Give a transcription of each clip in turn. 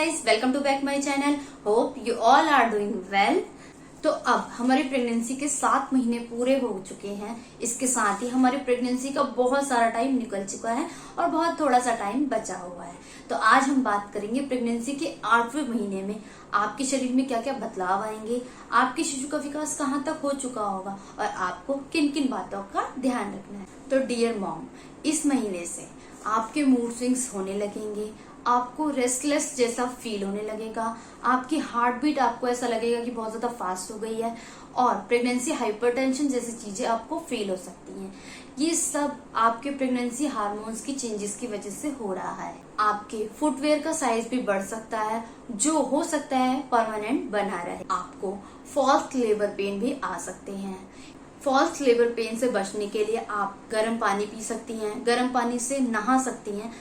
guys, welcome to back my channel. Hope you all are doing well. तो अब हमारी pregnancy के 7 महीने पूरे हो चुके हैं। इसके साथ ही हमारी प्रेगनेंसी का बहुत सारा टाइम निकल चुका है और बहुत थोड़ा सा टाइम बचा हुआ है। तो आज हम बात करेंगे प्रेगनेंसी के 8वें महीने में आपके शरीर में क्या क्या बदलाव आएंगे, आपके शिशु का विकास कहाँ तक हो चुका होगा और आपको किन किन बातों का ध्यान रखना है। तो डियर मॉम, इस महीने से आपके मूड स्विंग्स होने लगेंगे, आपको रेस्टलेस जैसा फील होने लगेगा, आपकी हार्ट बीट आपको ऐसा लगेगा कि बहुत ज्यादा फास्ट हो गई है और प्रेगनेंसी हाइपरटेंशन जैसी चीजें आपको फील हो सकती हैं। ये सब आपके प्रेगनेंसी हार्मोन्स की चेंजेस की वजह से हो रहा है। आपके फुटवेयर का साइज भी बढ़ सकता है, जो हो सकता है परमानेंट बना रहे। आपको फॉल्स लेबर पेन भी आ सकते हैं। फॉल्स लेबर पेन से बचने के लिए आप गर्म पानी पी सकती हैं, गर्म पानी से नहा सकती हैं।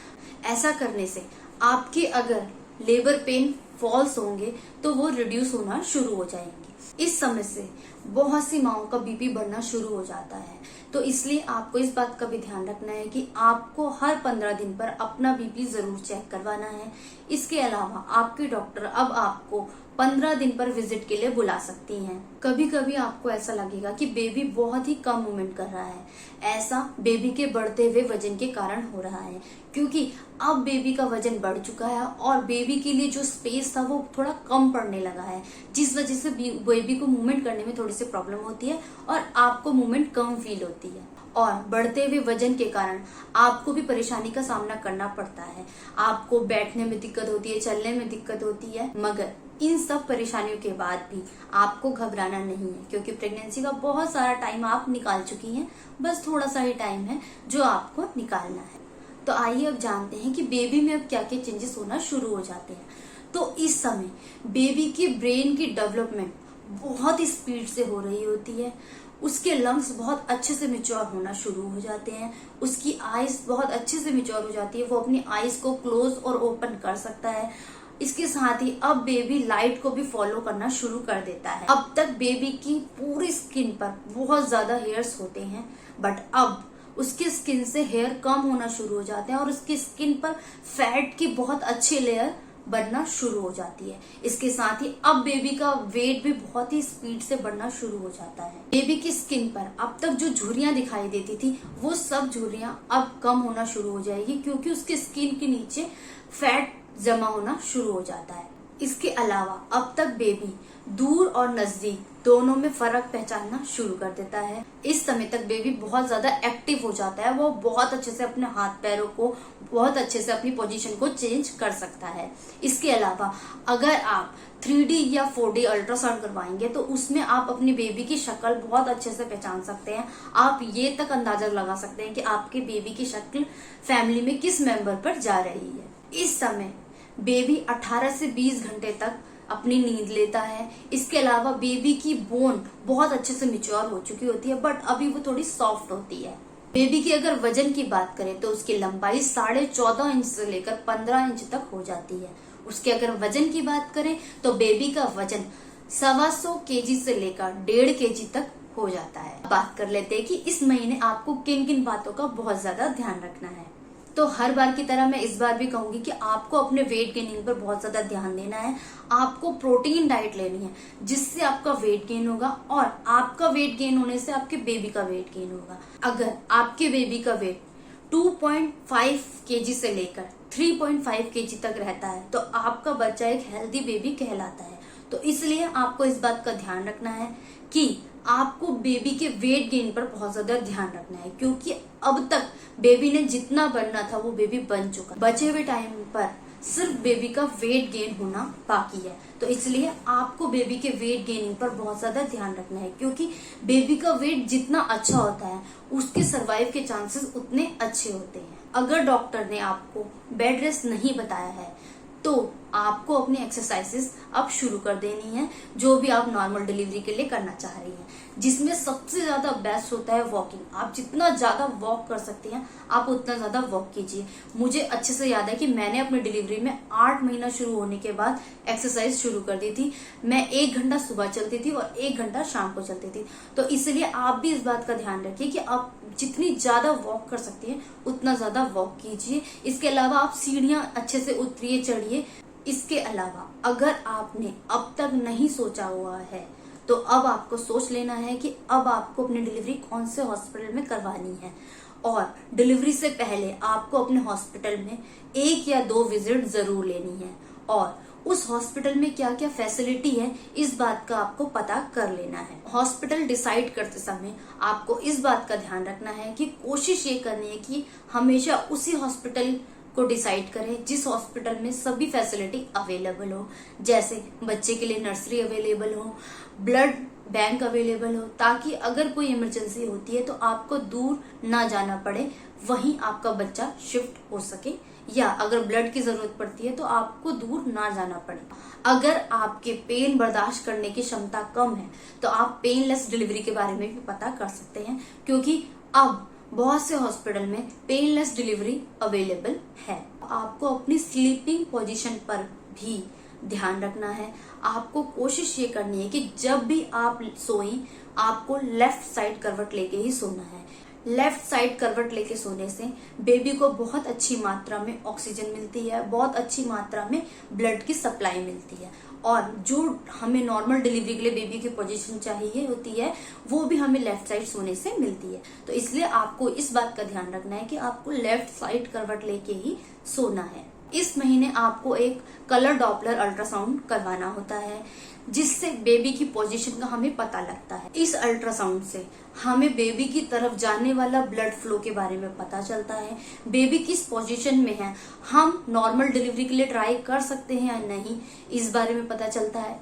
ऐसा करने से आपके अगर लेबर पेन फॉल्स होंगे तो वो रिड्यूस होना शुरू हो जाएंगे। इस समय से बहुत सी माओं का बीपी बढ़ना शुरू हो जाता है, तो इसलिए आपको इस बात का भी ध्यान रखना है कि आपको हर 15 दिन पर अपना बीपी जरूर चेक करवाना है। इसके अलावा आपके डॉक्टर अब आपको 15 दिन पर विजिट के लिए बुला सकती हैं। कभी कभी आपको ऐसा लगेगा कि बेबी बहुत ही कम मूवमेंट कर रहा है। ऐसा बेबी के बढ़ते हुए वजन के कारण हो रहा है, क्योंकि अब बेबी का वजन बढ़ चुका है और बेबी के लिए जो स्पेस था वो थोड़ा कम पड़ने लगा है, जिस वजह से बेबी को मूवमेंट करने में थोड़ी सी प्रॉब्लम होती है और आपको मूवमेंट कम फील होती है। और बढ़ते हुए वजन के कारण आपको भी परेशानी का सामना करना पड़ता है। आपको बैठने में दिक्कत होती है, चलने में दिक्कत होती है, मगर इन सब परेशानियों के बाद भी आपको घबराना नहीं है, क्योंकि प्रेगनेंसी का बहुत सारा टाइम आप निकाल चुकी हैं। बस थोड़ा सा ही टाइम है जो आपको निकालना है। तो आइए अब जानते हैं कि बेबी में अब क्या क्या चेंजेस होना शुरू हो जाते हैं। तो इस समय बेबी के ब्रेन की डेवलपमेंट बहुत स्पीड से हो रही होती है। उसके लंग्स बहुत अच्छे से मैच्योर होना शुरू हो जाते हैं, उसकी आईज बहुत अच्छे से मैच्योर हो जाती है, वो अपनी आईज को क्लोज और ओपन कर सकता है। इसके साथ ही अब बेबी लाइट को भी फॉलो करना शुरू कर देता है। अब तक बेबी की पूरी स्किन पर बहुत ज्यादा हेयर्स होते हैं, बट अब उसकी स्किन से हेयर कम होना शुरू हो जाते हैं और उसकी स्किन पर फैट की बहुत अच्छी लेयर बढ़ना शुरू हो जाती है। इसके साथ ही अब बेबी का वेट भी बहुत ही स्पीड से बढ़ना शुरू हो जाता है। बेबी की स्किन पर अब तक जो झुर्रियां दिखाई देती थी वो सब झुर्रियां अब कम होना शुरू हो जाएगी, क्योंकि उसकी स्किन के नीचे फैट जमा होना शुरू हो जाता है। इसके अलावा अब तक बेबी दूर और नजदीक दोनों में फर्क पहचानना शुरू कर देता है। इस समय तक बेबी बहुत ज्यादा एक्टिव हो जाता है, वो बहुत अच्छे से अपने हाथ पैरों को बहुत अच्छे से अपनी पोजीशन को चेंज कर सकता है। इसके अलावा अगर आप 3D या 4D अल्ट्रासाउंड करवाएंगे तो उसमें आप अपनी बेबी की शक्ल बहुत अच्छे से पहचान सकते हैं। आप ये तक अंदाजा लगा सकते हैं कि आपके बेबी की शक्ल फैमिली में किस मेंबर पर जा रही है। इस समय बेबी 18 से 20 घंटे तक अपनी नींद लेता है। इसके अलावा बेबी की बोन बहुत अच्छे से मैच्योर हो चुकी होती है, बट अभी वो थोड़ी सॉफ्ट होती है। बेबी की अगर वजन की बात करें तो उसकी लंबाई 14.5 इंच से लेकर 15 इंच तक हो जाती है। उसके अगर वजन की बात करें तो बेबी का वजन 125 केजी से लेकर 1.5 केजी तक हो जाता है। बात कर लेते हैं कि इस महीने आपको किन किन बातों का बहुत ज्यादा ध्यान रखना है। तो हर बार की तरह मैं इस बार भी कहूंगी कि आपको अपने वेट गेनिंग पर बहुत ज्यादा ध्यान देना है। आपको प्रोटीन डाइट लेनी है, जिससे आपका वेट गेन होगा और आपका वेट गेन होने से आपके बेबी का वेट गेन होगा। अगर आपके बेबी का वेट 2.5 केजी से लेकर 3.5 केजी तक रहता है तो आपका बच्चा एक हेल्दी बेबी कहलाता है। तो इसलिए आपको इस बात का ध्यान रखना है कि आपको बेबी के वेट गेन पर बहुत ज्यादा ध्यान रखना है, क्योंकि अब तक बेबी ने जितना बनना था वो बेबी बन चुका। बचे हुए टाइम पर सिर्फ बेबी का वेट गेन होना बाकी है। तो इसलिए आपको बेबी के वेट गेनिंग पर बहुत ज्यादा ध्यान रखना है, क्योंकि बेबी का वेट जितना अच्छा होता है उसके सर्वाइव के चांसेस उतने अच्छे होते हैं। अगर डॉक्टर ने आपको बेड रेस्ट नहीं बताया है तो आपको अपनी एक्सरसाइजेस अब शुरू कर देनी है, जो भी आप नॉर्मल डिलीवरी के लिए करना चाह रही हैं, जिसमें सबसे ज्यादा बेस्ट होता है वॉकिंग। आप जितना ज्यादा वॉक कर सकती हैं आप उतना ज्यादा वॉक कीजिए। मुझे अच्छे से याद है कि मैंने अपनी डिलीवरी में 8 महीना शुरू होने के बाद एक्सरसाइज शुरू कर दी थी। मैं 1 घंटा सुबह चलती थी और 1 घंटा शाम को चलती थी। तो इसलिए आप भी इस बात का ध्यान रखिए कि आप जितनी ज्यादा वॉक कर सकती हैं उतना ज्यादा वॉक कीजिए। इसके अलावा आप सीढ़ियां अच्छे से उतरिए, चढ़िए। इसके अलावा अगर आपने अब तक नहीं सोचा हुआ है तो अब आपको सोच लेना है कि अब आपको अपनी डिलीवरी कौन से हॉस्पिटल में करवानी है, और डिलीवरी से पहले आपको अपने हॉस्पिटल में 1 या 2 विजिट जरूर लेनी है, और उस हॉस्पिटल में क्या क्या फैसिलिटी है इस बात का आपको पता कर लेना है। हॉस्पिटल डिसाइड करते समय आपको इस बात का ध्यान रखना है कि कोशिश ये करनी है कि हमेशा उसी हॉस्पिटल को डिसाइड करें जिस हॉस्पिटल में सभी फैसिलिटी अवेलेबल हो, जैसे बच्चे के लिए नर्सरी अवेलेबल हो, ब्लड बैंक अवेलेबल हो, ताकि अगर कोई इमरजेंसी होती है तो आपको दूर ना जाना पड़े, वहीं आपका बच्चा शिफ्ट हो सके, या अगर ब्लड की जरूरत पड़ती है तो आपको दूर ना जाना पड़े। अगर आपके पेन बर्दाश्त करने की क्षमता कम है तो आप पेनलेस डिलीवरी के बारे में भी पता कर सकते हैं, क्योंकि अब बहुत से हॉस्पिटल में पेनलेस डिलीवरी अवेलेबल है। आपको अपनी स्लीपिंग पोजीशन पर भी ध्यान रखना है। आपको कोशिश ये करनी है कि जब भी आप सोएं आपको लेफ्ट साइड करवट लेके ही सोना है। लेफ्ट साइड करवट लेके सोने से बेबी को बहुत अच्छी मात्रा में ऑक्सीजन मिलती है, बहुत अच्छी मात्रा में ब्लड की सप्लाई मिलती है, और जो हमें नॉर्मल डिलीवरी के लिए बेबी की पोजीशन चाहिए होती है वो भी हमें लेफ्ट साइड सोने से मिलती है। तो इसलिए आपको इस बात का ध्यान रखना है कि आपको लेफ्ट साइड करवट लेके ही सोना है। इस महीने आपको एक कलर डॉपलर अल्ट्रासाउंड करवाना होता है, जिससे बेबी की पोजीशन का हमें पता लगता है। इस अल्ट्रासाउंड से हमें बेबी की तरफ जाने वाला ब्लड फ्लो के बारे में पता चलता है, बेबी किस पोजीशन में है, हम नॉर्मल डिलीवरी के लिए ट्राई कर सकते हैं या नहीं, इस बारे में पता चलता है।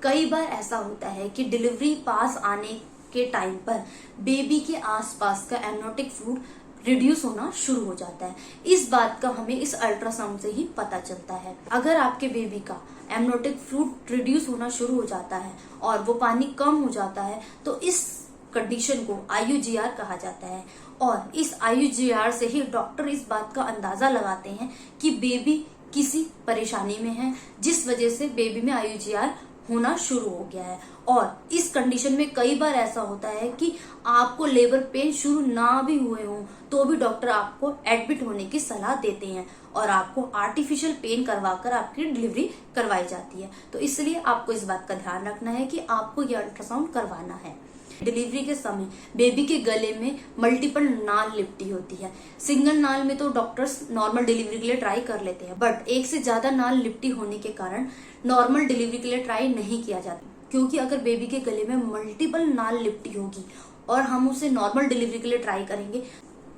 कई बार ऐसा होता है कि डिलीवरी पास आने के टाइम पर बेबी के आसपास का एमनियोटिक फ्लूइड रिड्यूस होना शुरू हो जाता है। इस बात का हमें इस अल्ट्रासाउंड से ही पता चलता है। अगर आपके बेबी का एमनियोटिक फ्लूइड रिड्यूस होना शुरू हो जाता है और वो पानी कम हो जाता है तो इस कंडीशन को IUGR कहा जाता है, और इस IUGR से ही डॉक्टर इस बात का अंदाजा लगाते हैं कि बेबी किसी परेशानी में है, जिस वजह से बेबी में IUGR होना शुरू हो गया है। और इस कंडीशन में कई बार ऐसा होता है कि आपको लेबर पेन शुरू ना भी हुए हों तो भी डॉक्टर आपको एडमिट होने की सलाह देते हैं और आपको आर्टिफिशियल पेन करवाकर आपकी डिलीवरी करवाई जाती है। तो इसलिए आपको इस बात का ध्यान रखना है कि आपको ये अल्ट्रासाउंड करवाना है। डिलीवरी के समय बेबी के गले में मल्टीपल नाल लिपटी होती है। सिंगल नाल में तो डॉक्टर्स नॉर्मल डिलीवरी के लिए ट्राई कर लेते हैं, बट एक से ज्यादा नाल लिपटी होने के कारण नॉर्मल डिलीवरी के लिए ट्राई नहीं किया जाता, क्योंकि अगर बेबी के गले में मल्टीपल नाल लिपटी होगी और हम उसे नॉर्मल डिलीवरी के लिए ट्राई करेंगे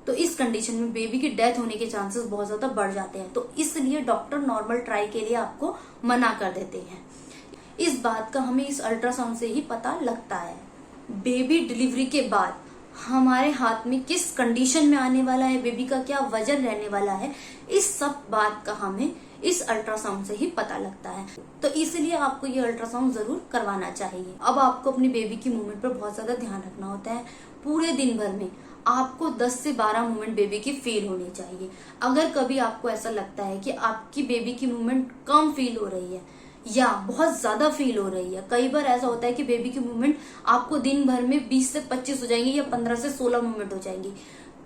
तो इस कंडीशन में बेबी की डेथ होने के चांसेस बहुत ज्यादा बढ़ जाते हैं। तो इसलिए डॉक्टर नॉर्मल ट्राई के लिए आपको मना कर देते हैं। इस बात का हमें इस अल्ट्रासाउंड से ही पता लगता है। बेबी डिलीवरी के बाद हमारे हाथ में किस कंडीशन में आने वाला है, बेबी का क्या वजन रहने वाला है, इस सब बात का हमें इस अल्ट्रासाउंड से ही पता लगता है। तो इसलिए आपको ये अल्ट्रासाउंड जरूर करवाना चाहिए। अब आपको अपनी बेबी की मूवमेंट पर बहुत ज्यादा ध्यान रखना होता है। पूरे दिन भर में आपको 10 से 12 मूवमेंट बेबी की फील होनी चाहिए। अगर कभी आपको ऐसा लगता है कि आपकी बेबी की मूवमेंट कम फील हो रही है या बहुत ज्यादा फील हो रही है, कई बार ऐसा होता है कि बेबी की मूवमेंट आपको दिन भर में 20 से 25 हो जाएंगी या 15 से 16 मूवमेंट हो जाएंगी,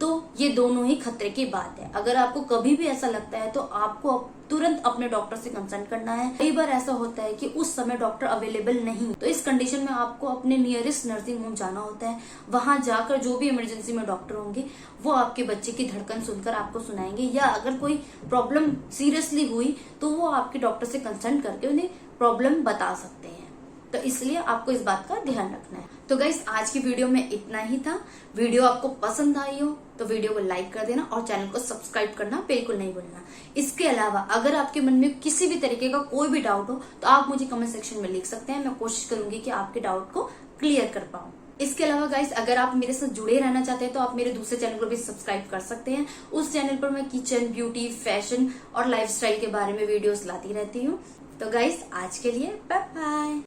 तो ये दोनों ही खतरे की बात है। अगर आपको कभी भी ऐसा लगता है तो आपको तुरंत अपने डॉक्टर से कंसल्ट करना है। कई बार ऐसा होता है कि उस समय डॉक्टर अवेलेबल नहीं, तो इस कंडीशन में आपको अपने नियरेस्ट नर्सिंग होम जाना होता है। वहां जाकर जो भी इमरजेंसी में डॉक्टर होंगे वो आपके बच्चे की धड़कन सुनकर आपको सुनाएंगे, या अगर कोई प्रॉब्लम सीरियसली हुई तो वो आपके डॉक्टर से कंसल्ट करके उन्हें प्रॉब्लम बता सकते हैं। तो इसलिए आपको इस बात का ध्यान रखना है। तो गाइस आज की वीडियो में इतना ही था। वीडियो आपको पसंद आई हो तो वीडियो को लाइक कर देना और चैनल को सब्सक्राइब करना बिल्कुल नहीं भूलना। इसके अलावा अगर आपके मन में किसी भी तरीके का कोई भी डाउट हो तो आप मुझे कमेंट सेक्शन में लिख सकते हैं। मैं कोशिश करूंगी कि आपके डाउट को क्लियर कर पाऊं। इसके अलावा गाइस अगर आप मेरे साथ जुड़े रहना चाहते हैं तो आप मेरे दूसरे चैनल को भी सब्सक्राइब कर सकते हैं। उस चैनल पर मैं किचन, ब्यूटी, फैशन और लाइफस्टाइल के बारे में वीडियोस लाती रहती हूँ। तो गाइस आज के लिए बाय बाय।